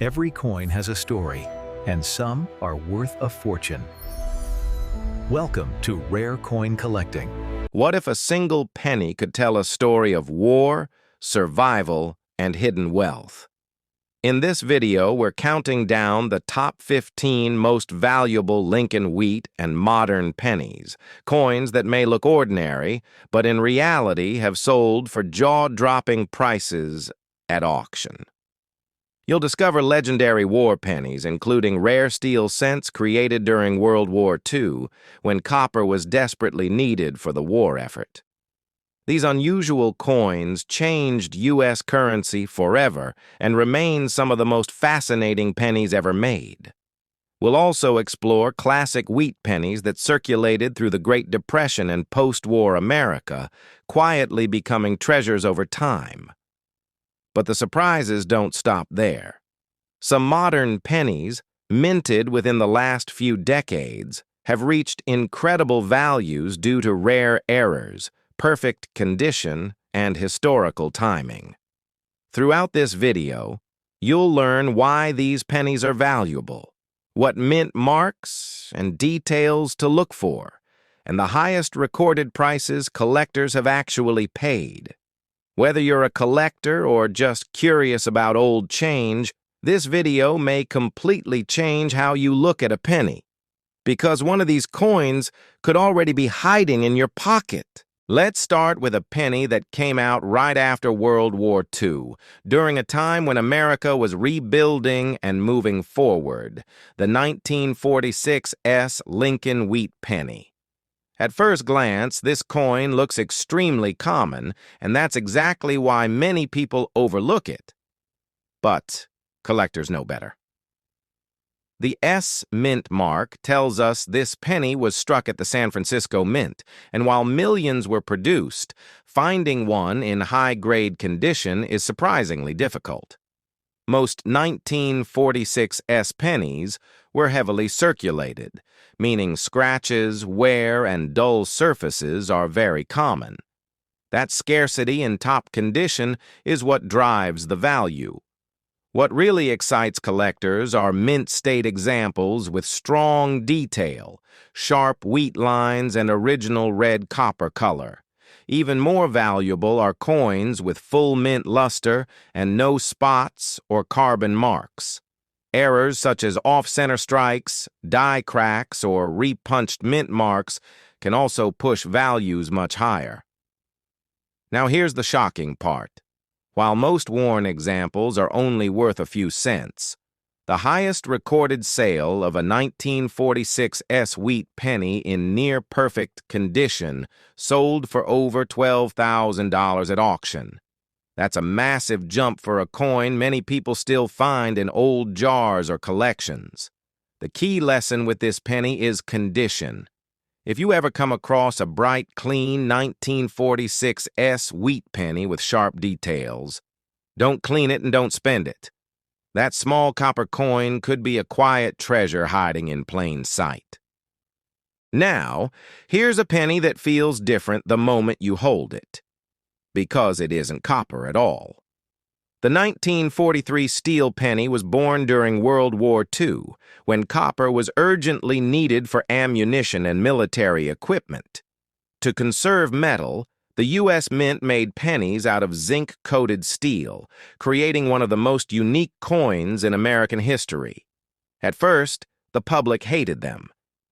Every coin has a story, and some are worth a fortune. Welcome to Rare Coin Collecting. What if a single penny could tell a story of war, survival, and hidden wealth? In this video, we're counting down the top 15 most valuable Lincoln wheat and modern pennies, coins that may look ordinary, but in reality have sold for jaw-dropping prices at auction. You'll discover legendary war pennies, including rare steel cents created during World War II, when copper was desperately needed for the war effort. These unusual coins changed U.S. currency forever and remain some of the most fascinating pennies ever made. We'll also explore classic wheat pennies that circulated through the Great Depression and post-war America, quietly becoming treasures over time. But the surprises don't stop there. Some modern pennies, minted within the last few decades, have reached incredible values due to rare errors, perfect condition, and historical timing. Throughout this video, you'll learn why these pennies are valuable, what mint marks and details to look for, and the highest recorded prices collectors have actually paid. Whether you're a collector or just curious about old change, this video may completely change how you look at a penny, because one of these coins could already be hiding in your pocket. Let's start with a penny that came out right after World War II, during a time when America was rebuilding and moving forward, the 1946 Lincoln wheat penny. At first glance, this coin looks extremely common, and that's exactly why many people overlook it. But collectors know better. The S Mint mark tells us this penny was struck at the San Francisco Mint, and while millions were produced, finding one in high-grade condition is surprisingly difficult. Most 1946 S pennies were heavily circulated, meaning scratches, wear, and dull surfaces are very common. That scarcity in top condition is what drives the value. What really excites collectors are mint-state examples with strong detail, sharp wheat lines, and original red copper color. Even more valuable are coins with full mint luster and no spots or carbon marks. Errors such as off-center strikes, die cracks, or repunched mint marks can also push values much higher. Now here's the shocking part. While most worn examples are only worth a few cents, the highest recorded sale of a 1946 S wheat penny in near-perfect condition sold for over $12,000 at auction. That's a massive jump for a coin many people still find in old jars or collections. The key lesson with this penny is condition. If you ever come across a bright, clean 1946 S wheat penny with sharp details, don't clean it and don't spend it. That small copper coin could be a quiet treasure hiding in plain sight. Now, here's a penny that feels different the moment you hold it, because it isn't copper at all. The 1943 steel penny was born during World War II, when copper was urgently needed for ammunition and military equipment. To conserve metal, the U.S. Mint made pennies out of zinc-coated steel, creating one of the most unique coins in American history. At first, the public hated them.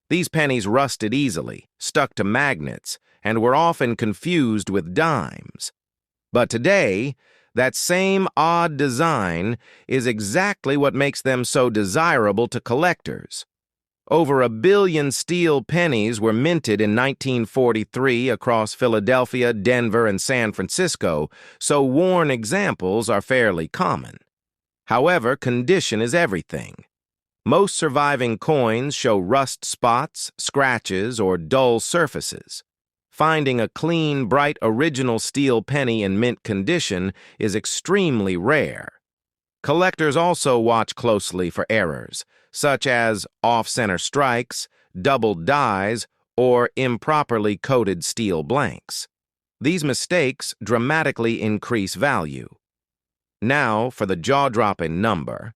These pennies rusted easily, stuck to magnets, and were often confused with dimes. But today, that same odd design is exactly what makes them so desirable to collectors. Over 1 billion steel pennies were minted in 1943 across Philadelphia, Denver, and San Francisco, so worn examples are fairly common. However, condition is everything. Most surviving coins show rust spots, scratches, or dull surfaces. Finding a clean, bright, original steel penny in mint condition is extremely rare. Collectors also watch closely for errors, such as off-center strikes, doubled dies, or improperly coated steel blanks. These mistakes dramatically increase value. Now for the jaw-dropping number.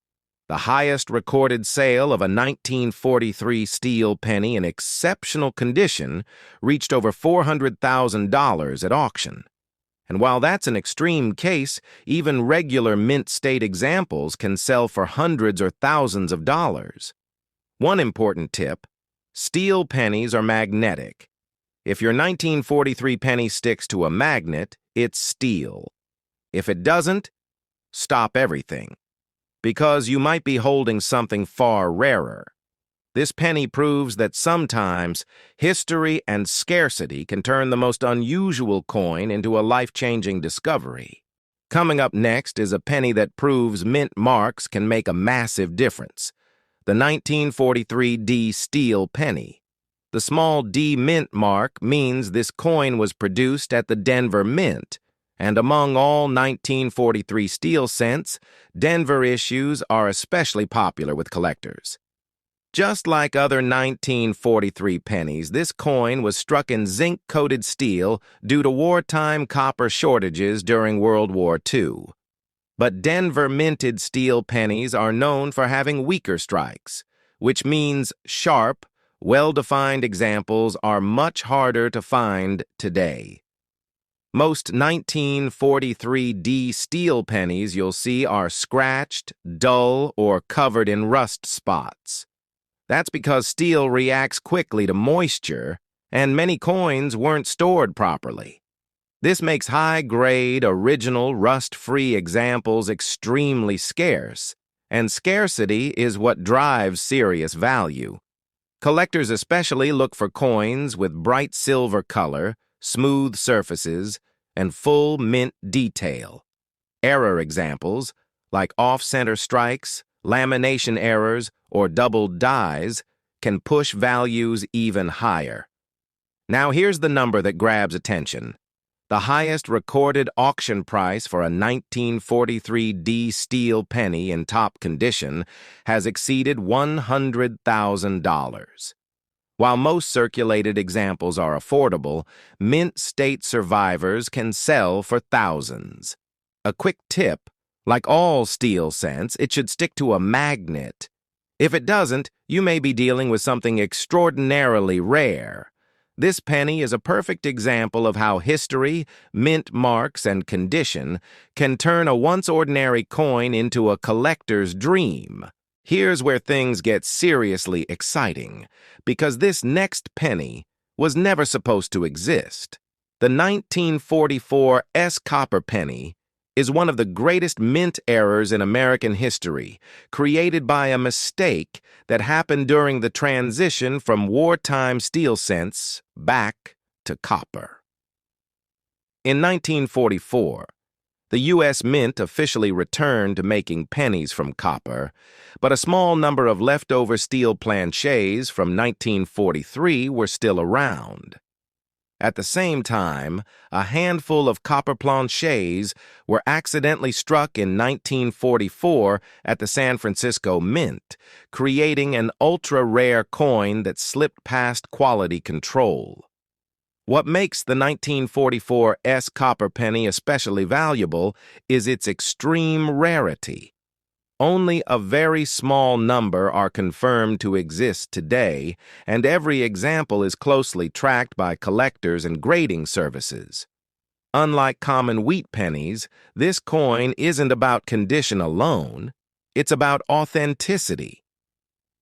The highest recorded sale of a 1943 steel penny in exceptional condition reached over $400,000 at auction. And while that's an extreme case, even regular mint state examples can sell for hundreds or thousands of dollars. One important tip: steel pennies are magnetic. If your 1943 penny sticks to a magnet, it's steel. If it doesn't, stop everything, because you might be holding something far rarer. This penny proves that sometimes history and scarcity can turn the most unusual coin into a life-changing discovery. Coming up next is a penny that proves mint marks can make a massive difference: the 1943 D steel penny. The small D mint mark means this coin was produced at the Denver Mint, and among all 1943 steel cents, Denver issues are especially popular with collectors. Just like other 1943 pennies, this coin was struck in zinc-coated steel due to wartime copper shortages during World War II. But Denver-minted steel pennies are known for having weaker strikes, which means sharp, well-defined examples are much harder to find today. Most 1943 D steel pennies you'll see are scratched, dull, or covered in rust spots. That's because steel reacts quickly to moisture, and many coins weren't stored properly. This makes high-grade, original, rust-free examples extremely scarce, and scarcity is what drives serious value. Collectors especially look for coins with bright silver color, smooth surfaces, and full mint detail. Error examples, like off-center strikes, lamination errors, or doubled dies, can push values even higher. Now here's the number that grabs attention. The highest recorded auction price for a 1943 D steel penny in top condition has exceeded $100,000. While most circulated examples are affordable, mint state survivors can sell for thousands. A quick tip: like all steel cents, it should stick to a magnet. If it doesn't, you may be dealing with something extraordinarily rare. This penny is a perfect example of how history, mint marks, and condition can turn a once-ordinary coin into a collector's dream. Here's where things get seriously exciting, because this next penny was never supposed to exist. The 1944 S copper penny is one of the greatest mint errors in American history, created by a mistake that happened during the transition from wartime steel cents back to copper. In 1944, the U.S. Mint officially returned to making pennies from copper, but a small number of leftover steel planchets from 1943 were still around. At the same time, a handful of copper planchets were accidentally struck in 1944 at the San Francisco Mint, creating an ultra-rare coin that slipped past quality control. What makes the 1944 S copper penny especially valuable is its extreme rarity. Only a very small number are confirmed to exist today, and every example is closely tracked by collectors and grading services. Unlike common wheat pennies, this coin isn't about condition alone, it's about authenticity.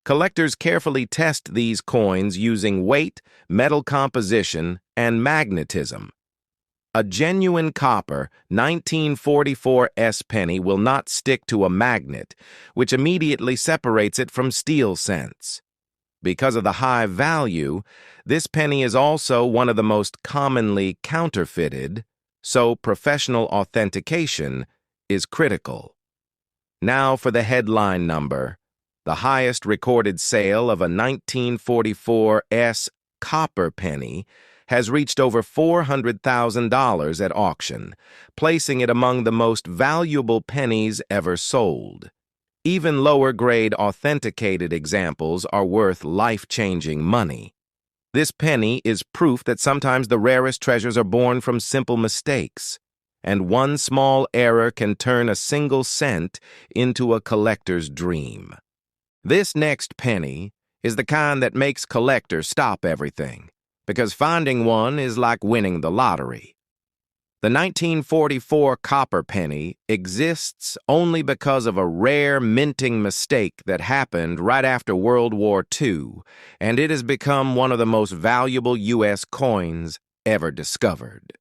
Collectors carefully test these coins using weight, metal composition, and magnetism. A genuine copper 1944 S penny will not stick to a magnet, which immediately separates it from steel cents. Because of the high value, this penny is also one of the most commonly counterfeited, so professional authentication is critical. Now for the headline number: the highest recorded sale of a 1944 S copper penny has reached over $400,000 at auction, placing it among the most valuable pennies ever sold. Even lower-grade authenticated examples are worth life-changing money. This penny is proof that sometimes the rarest treasures are born from simple mistakes. and one small error can turn a single cent into a collector's dream. This next penny is the kind that makes collectors stop everything, because finding one is like winning the lottery. The 1944 copper penny exists only because of a rare minting mistake that happened right after World War II, and it has become one of the most valuable U.S. coins ever discovered.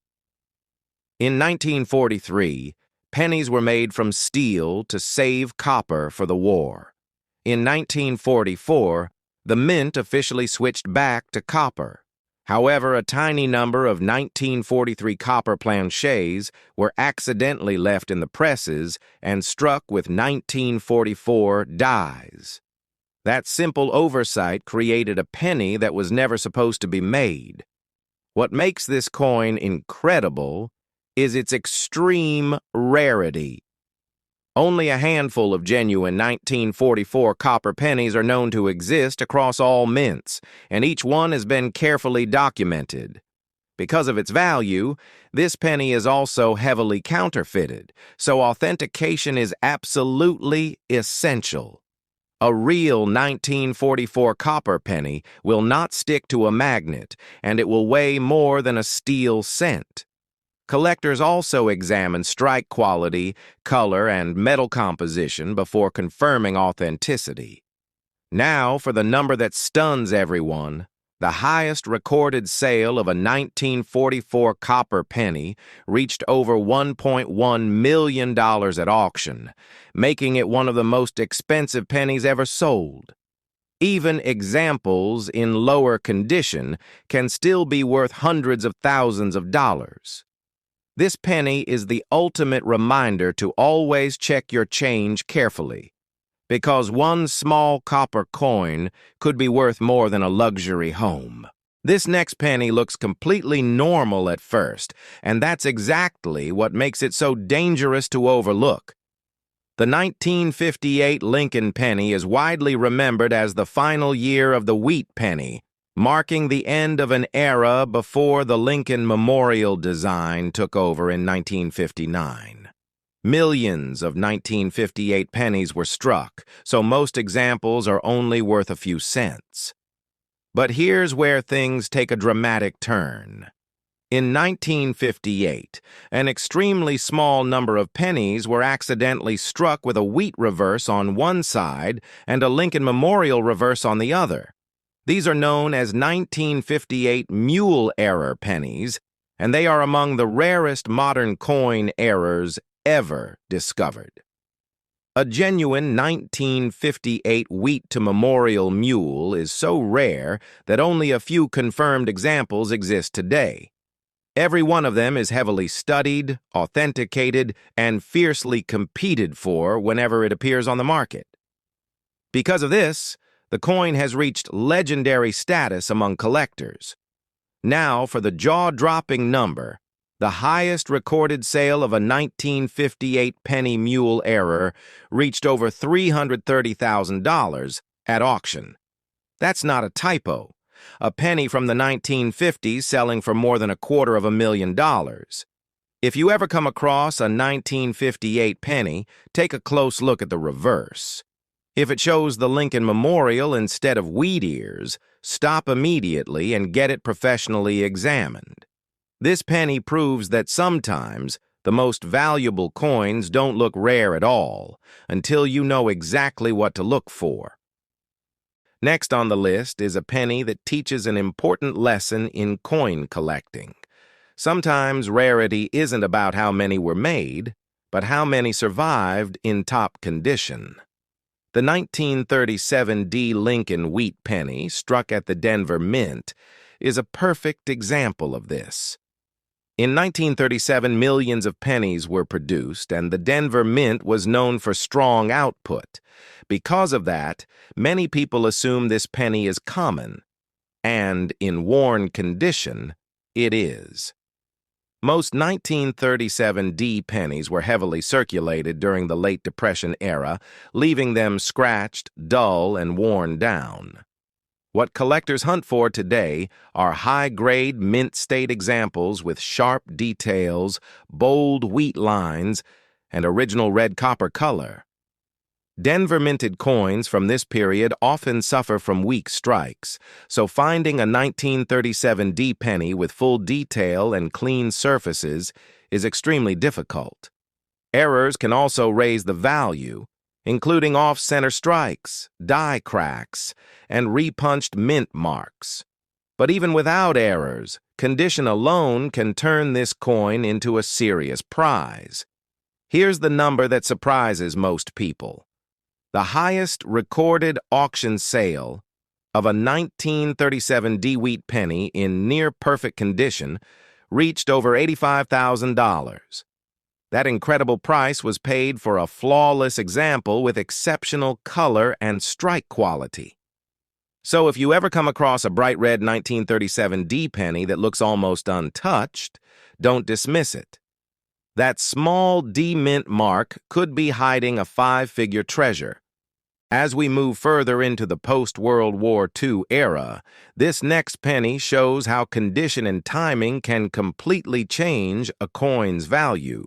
In 1943, pennies were made from steel to save copper for the war. In 1944, the mint officially switched back to copper. However, a tiny number of 1943 copper planchets were accidentally left in the presses and struck with 1944 dies. That simple oversight created a penny that was never supposed to be made. What makes this coin incredible is its extreme rarity. Only a handful of genuine 1944 copper pennies are known to exist across all mints, and each one has been carefully documented. Because of its value, this penny is also heavily counterfeited, so authentication is absolutely essential. A real 1944 copper penny will not stick to a magnet, and it will weigh more than a steel cent. Collectors also examine strike quality, color, and metal composition before confirming authenticity. Now for the number that stuns everyone. The highest recorded sale of a 1944 copper penny reached over $1.1 million at auction, making it one of the most expensive pennies ever sold. Even examples in lower condition can still be worth hundreds of thousands of dollars. This penny is the ultimate reminder to always check your change carefully, because one small copper coin could be worth more than a luxury home. This next penny looks completely normal at first, and that's exactly what makes it so dangerous to overlook. The 1958 Lincoln penny is widely remembered as the final year of the wheat penny, marking the end of an era before the Lincoln Memorial design took over in 1959. Millions of 1958 pennies were struck, so most examples are only worth a few cents. But here's where things take a dramatic turn. In 1958, an extremely small number of pennies were accidentally struck with a wheat reverse on one side and a Lincoln Memorial reverse on the other. These are known as 1958 mule error pennies, and they are among the rarest modern coin errors ever discovered. A genuine 1958 wheat to memorial mule is so rare that only a few confirmed examples exist today. Every one of them is heavily studied, authenticated, and fiercely competed for whenever it appears on the market. Because of this, the coin has reached legendary status among collectors. Now for the jaw-dropping number, the highest recorded sale of a 1958 penny mule error reached over $330,000 at auction. That's not a typo. A penny from the 1950s selling for more than $250,000. If you ever come across a 1958 penny, take a close look at the reverse. If it shows the Lincoln Memorial instead of wheat ears, stop immediately and get it professionally examined. This penny proves that sometimes the most valuable coins don't look rare at all until you know exactly what to look for. Next on the list is a penny that teaches an important lesson in coin collecting. Sometimes rarity isn't about how many were made, but how many survived in top condition. The 1937 D. Lincoln wheat penny, struck at the Denver Mint, is a perfect example of this. In 1937, millions of pennies were produced, and the Denver Mint was known for strong output. Because of that, many people assume this penny is common, and in worn condition, it is. Most 1937 D pennies were heavily circulated during the late Depression era, leaving them scratched, dull, and worn down. What collectors hunt for today are high-grade mint-state examples with sharp details, bold wheat lines, and original red copper color. Denver minted coins from this period often suffer from weak strikes, so finding a 1937 D penny with full detail and clean surfaces is extremely difficult. Errors can also raise the value, including off-center strikes, die cracks, and repunched mint marks. But even without errors, condition alone can turn this coin into a serious prize. Here's the number that surprises most people. The highest recorded auction sale of a 1937 D wheat penny in near-perfect condition reached over $85,000. That incredible price was paid for a flawless example with exceptional color and strike quality. So if you ever come across a bright red 1937 D penny that looks almost untouched, don't dismiss it. That small D mint mark could be hiding a five-figure treasure. As we move further into the post-World War II era, this next penny shows how condition and timing can completely change a coin's value.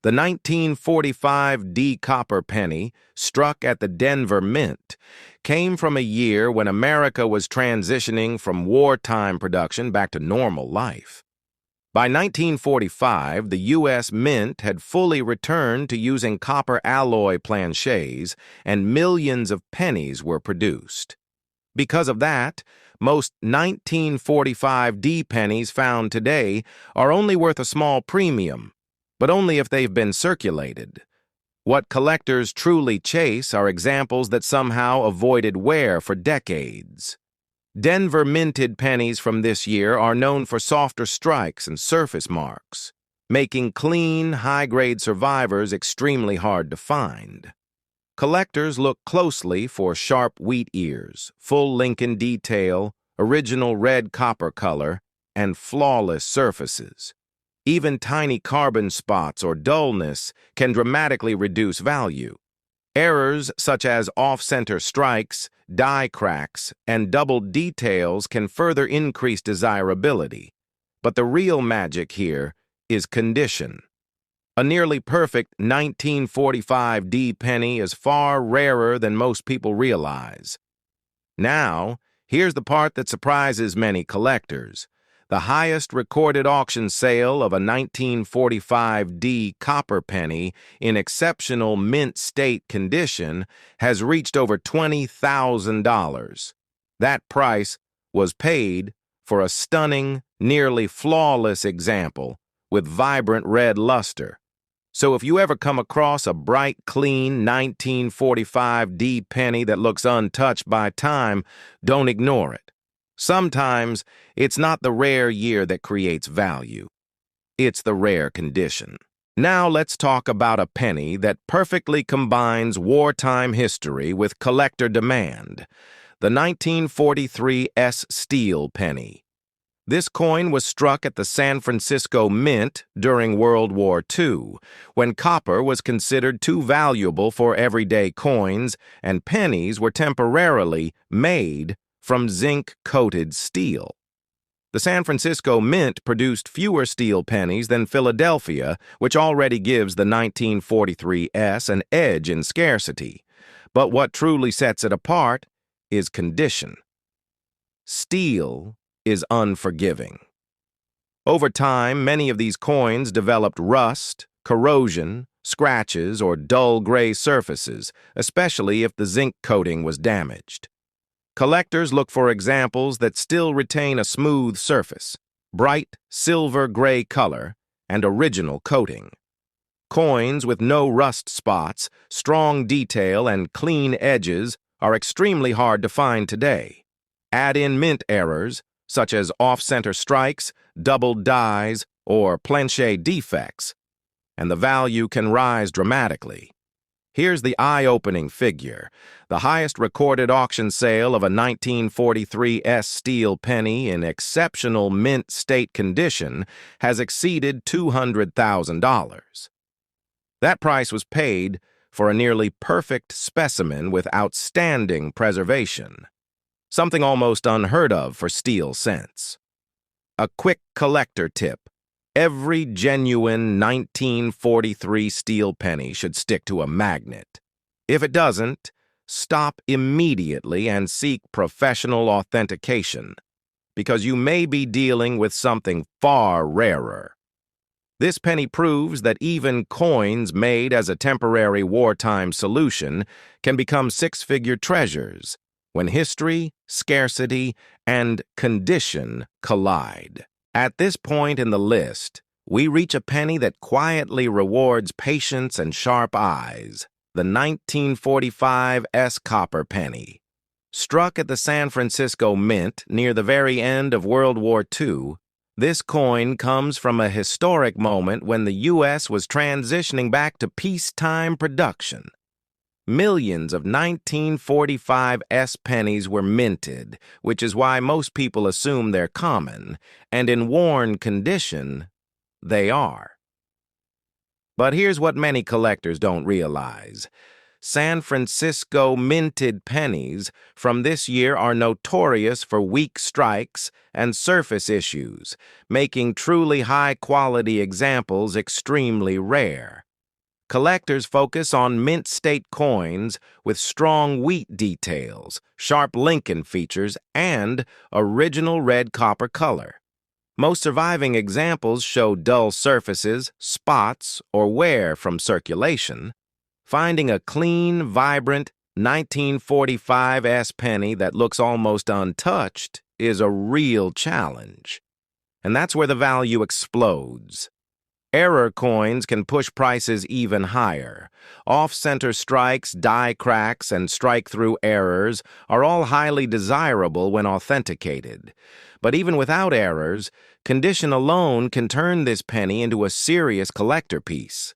The 1945 D copper penny, struck at the Denver Mint, came from a year when America was transitioning from wartime production back to normal life. By 1945, the U.S. Mint had fully returned to using copper alloy planchets, and millions of pennies were produced. Because of that, most 1945 D pennies found today are only worth a small premium, but only if they've been circulated. What collectors truly chase are examples that somehow avoided wear for decades. Denver minted pennies from this year are known for softer strikes and surface marks, making clean, high-grade survivors extremely hard to find. Collectors look closely for sharp wheat ears, full Lincoln detail, original red copper color, and flawless surfaces. Even tiny carbon spots or dullness can dramatically reduce value. Errors such as off-center strikes, die cracks, and doubled details can further increase desirability. But the real magic here is condition. A nearly perfect 1945 D penny is far rarer than most people realize. Now, here's the part that surprises many collectors. The highest recorded auction sale of a 1945 D copper penny in exceptional mint state condition has reached over $20,000. That price was paid for a stunning, nearly flawless example with vibrant red luster. So if you ever come across a bright, clean 1945 D penny that looks untouched by time, don't ignore it. Sometimes, it's not the rare year that creates value. It's the rare condition. Now let's talk about a penny that perfectly combines wartime history with collector demand, the 1943 S steel penny. This coin was struck at the San Francisco Mint during World War II, when copper was considered too valuable for everyday coins and pennies were temporarily made from zinc-coated steel. The San Francisco Mint produced fewer steel pennies than Philadelphia, which already gives the 1943 S an edge in scarcity. But what truly sets it apart is condition. Steel is unforgiving. Over time, many of these coins developed rust, corrosion, scratches, or dull gray surfaces, especially if the zinc coating was damaged. Collectors look for examples that still retain a smooth surface, bright silver-gray color, and original coating. Coins with no rust spots, strong detail, and clean edges are extremely hard to find today. Add in mint errors, such as off-center strikes, doubled dies, or planchet defects, and the value can rise dramatically. Here's the eye-opening figure. The highest recorded auction sale of a 1943 S steel penny in exceptional mint state condition has exceeded $200,000. That price was paid for a nearly perfect specimen with outstanding preservation. something almost unheard of for steel cents. A quick collector tip. Every genuine 1943 steel penny should stick to a magnet. If it doesn't, stop immediately and seek professional authentication, because you may be dealing with something far rarer. This penny proves that even coins made as a temporary wartime solution can become six-figure treasures when history, scarcity, and condition collide. At this point in the list, we reach a penny that quietly rewards patience and sharp eyes, the 1945 copper penny. Struck at the San Francisco Mint near the very end of World War II, this coin comes from a historic moment when the U.S. was transitioning back to peacetime production. Millions of 1945 pennies were minted, which is why most people assume they're common, and in worn condition, they are. But here's what many collectors don't realize. San Francisco minted pennies from this year are notorious for weak strikes and surface issues, making truly high-quality examples extremely rare. Collectors focus on mint state coins with strong wheat details, sharp Lincoln features, and original red copper color. Most surviving examples show dull surfaces, spots, or wear from circulation. Finding a clean, vibrant 1945 penny that looks almost untouched is a real challenge. And that's where the value explodes. Error coins can push prices even higher. Off-center strikes, die cracks, and strike-through errors are all highly desirable when authenticated. But even without errors, condition alone can turn this penny into a serious collector piece.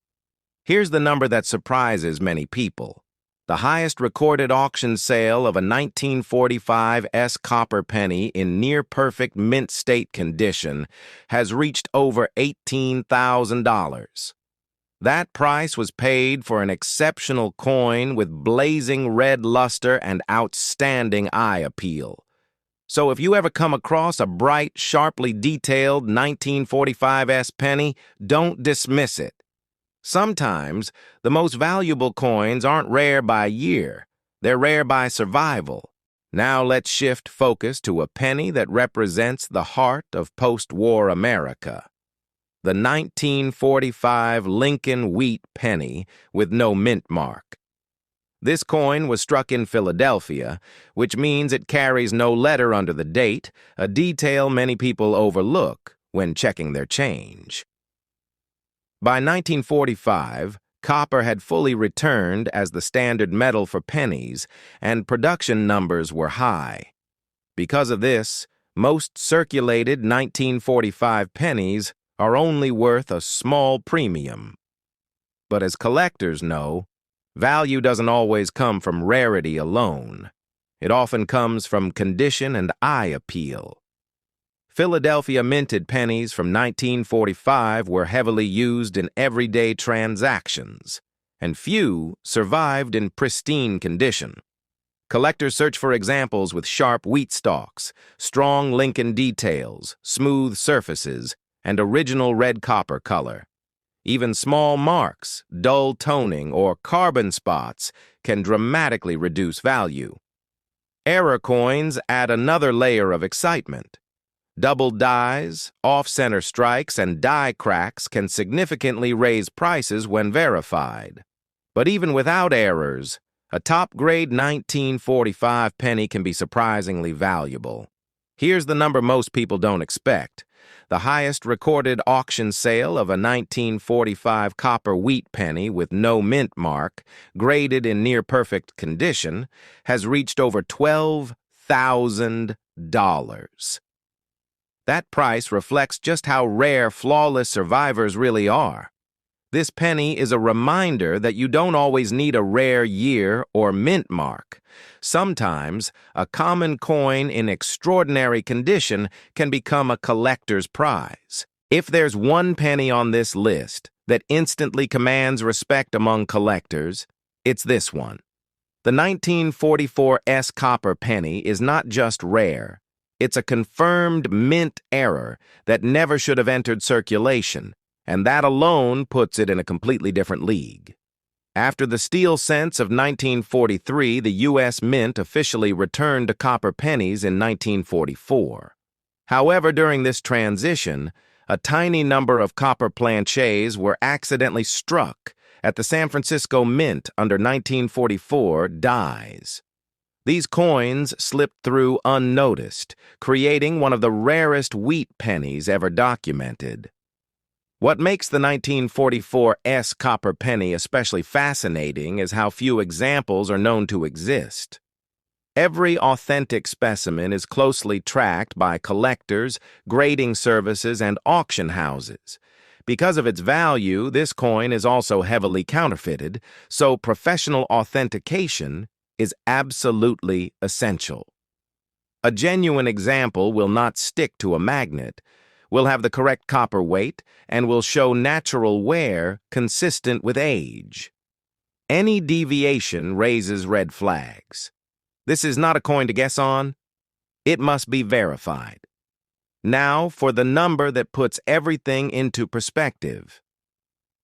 Here's the number that surprises many people. The highest recorded auction sale of a 1945 copper penny in near-perfect mint state condition has reached over $18,000. That price was paid for an exceptional coin with blazing red luster and outstanding eye appeal. So if you ever come across a bright, sharply detailed 1945 penny, don't dismiss it. Sometimes, the most valuable coins aren't rare by year, they're rare by survival. Now let's shift focus to a penny that represents the heart of post-war America. The 1945 Lincoln wheat penny with no mint mark. This coin was struck in Philadelphia, which means it carries no letter under the date, a detail many people overlook when checking their change. By 1945, copper had fully returned as the standard metal for pennies, and production numbers were high. Because of this, most circulated 1945 pennies are only worth a small premium. But as collectors know, value doesn't always come from rarity alone. It often comes from condition and eye appeal. Philadelphia minted pennies from 1945 were heavily used in everyday transactions, and few survived in pristine condition. Collectors search for examples with sharp wheat stalks, strong Lincoln details, smooth surfaces, and original red copper color. Even small marks, dull toning, or carbon spots can dramatically reduce value. Error coins add another layer of excitement. Double dies, off-center strikes, and die cracks can significantly raise prices when verified. But even without errors, a top-grade 1945 penny can be surprisingly valuable. Here's the number most people don't expect. The highest recorded auction sale of a 1945 copper wheat penny with no mint mark, graded in near-perfect condition, has reached over $12,000. That price reflects just how rare flawless survivors really are. This penny is a reminder that you don't always need a rare year or mint mark. Sometimes, a common coin in extraordinary condition can become a collector's prize. If there's one penny on this list that instantly commands respect among collectors, it's this one. The 1944 S copper penny is not just rare. It's a confirmed mint error that never should have entered circulation, and that alone puts it in a completely different league. After the steel cents of 1943, the U.S. Mint officially returned to copper pennies in 1944. However, during this transition, a tiny number of copper planchets were accidentally struck at the San Francisco Mint under 1944 dies. These coins slipped through unnoticed, creating one of the rarest wheat pennies ever documented. What makes the 1944 S copper penny especially fascinating is how few examples are known to exist. Every authentic specimen is closely tracked by collectors, grading services, and auction houses. Because of its value, this coin is also heavily counterfeited, so professional authentication is absolutely essential. A genuine example will not stick to a magnet, will have the correct copper weight, and will show natural wear consistent with age. Any deviation raises red flags. This is not a coin to guess on. It must be verified. Now for the number that puts everything into perspective.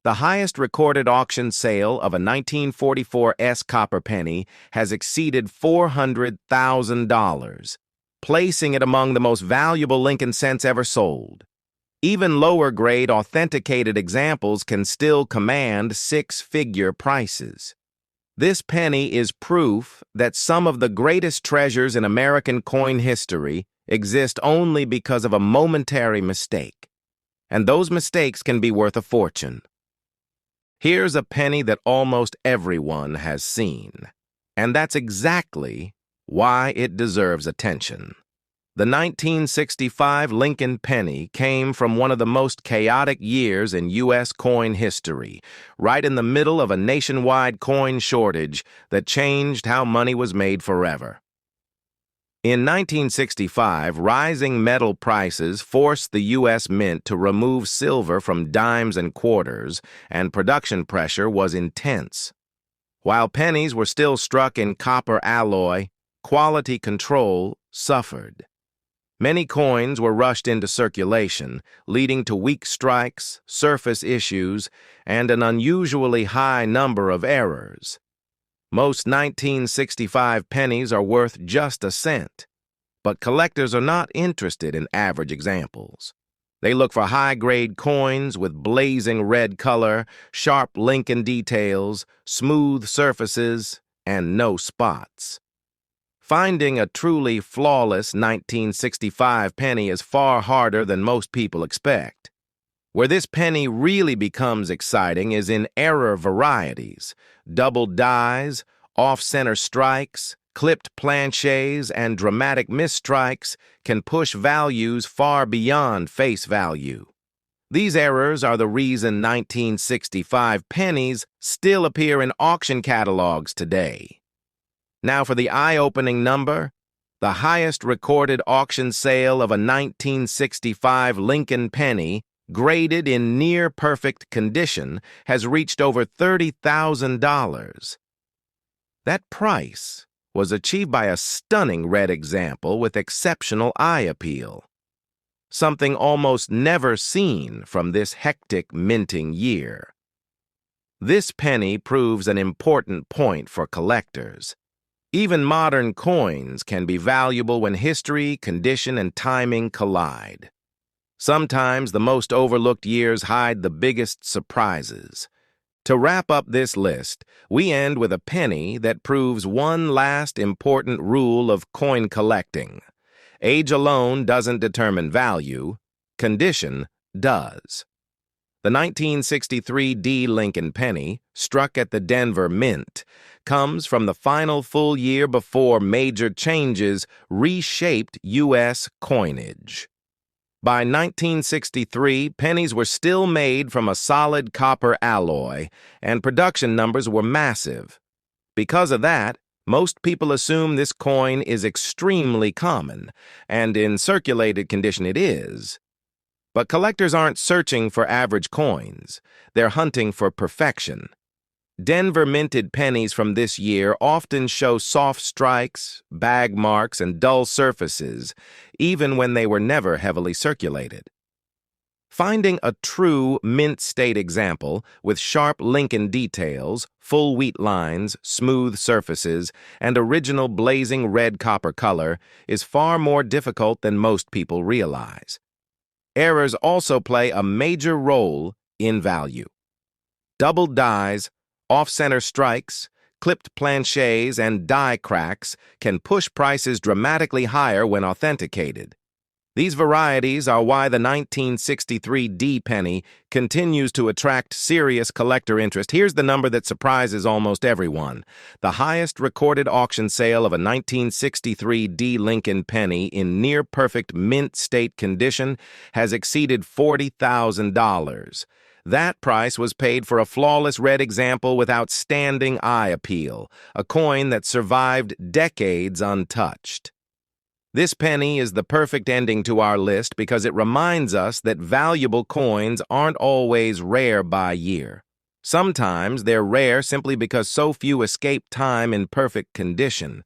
The highest recorded auction sale of a 1944 S copper penny has exceeded $400,000, placing it among the most valuable Lincoln cents ever sold. Even lower-grade authenticated examples can still command six-figure prices. This penny is proof that some of the greatest treasures in American coin history exist only because of a momentary mistake, and those mistakes can be worth a fortune. Here's a penny that almost everyone has seen, and that's exactly why it deserves attention. The 1965 Lincoln penny came from one of the most chaotic years in U.S. coin history, right in the middle of a nationwide coin shortage that changed how money was made forever. In 1965, rising metal prices forced the U.S. Mint to remove silver from dimes and quarters, and production pressure was intense. While pennies were still struck in copper alloy, quality control suffered. Many coins were rushed into circulation, leading to weak strikes, surface issues, and an unusually high number of errors. Most 1965 pennies are worth just a cent, but collectors are not interested in average examples. They look for high-grade coins with blazing red color, sharp Lincoln details, smooth surfaces, and no spots. Finding a truly flawless 1965 penny is far harder than most people expect. Where this penny really becomes exciting is in error varieties. Double dies, off-center strikes, clipped planchets, and dramatic misstrikes can push values far beyond face value. These errors are the reason 1965 pennies still appear in auction catalogs today. Now for the eye-opening number, the highest recorded auction sale of a 1965 Lincoln penny, graded in near-perfect condition, has reached over $30,000. That price was achieved by a stunning red example with exceptional eye appeal, something almost never seen from this hectic minting year. This penny proves an important point for collectors. Even modern coins can be valuable when history, condition, and timing collide. Sometimes the most overlooked years hide the biggest surprises. To wrap up this list, we end with a penny that proves one last important rule of coin collecting. Age alone doesn't determine value, condition does. The 1963 D. Lincoln penny, struck at the Denver Mint, comes from the final full year before major changes reshaped U.S. coinage. By 1963, pennies were still made from a solid copper alloy, and production numbers were massive. Because of that, most people assume this coin is extremely common, and in circulated condition it is. But collectors aren't searching for average coins. They're hunting for perfection. Denver minted pennies from this year often show soft strikes, bag marks, and dull surfaces, even when they were never heavily circulated. Finding a true mint state example with sharp Lincoln details, full wheat lines, smooth surfaces, and original blazing red copper color is far more difficult than most people realize. Errors also play a major role in value. Doubled dies, off-center strikes, clipped planchets, and die cracks can push prices dramatically higher when authenticated. These varieties are why the 1963 D penny continues to attract serious collector interest. Here's the number that surprises almost everyone. The highest recorded auction sale of a 1963 D Lincoln penny in near-perfect mint state condition has exceeded $40,000. That price was paid for a flawless red example with outstanding eye appeal, a coin that survived decades untouched. This penny is the perfect ending to our list because it reminds us that valuable coins aren't always rare by year. Sometimes they're rare simply because so few escape time in perfect condition.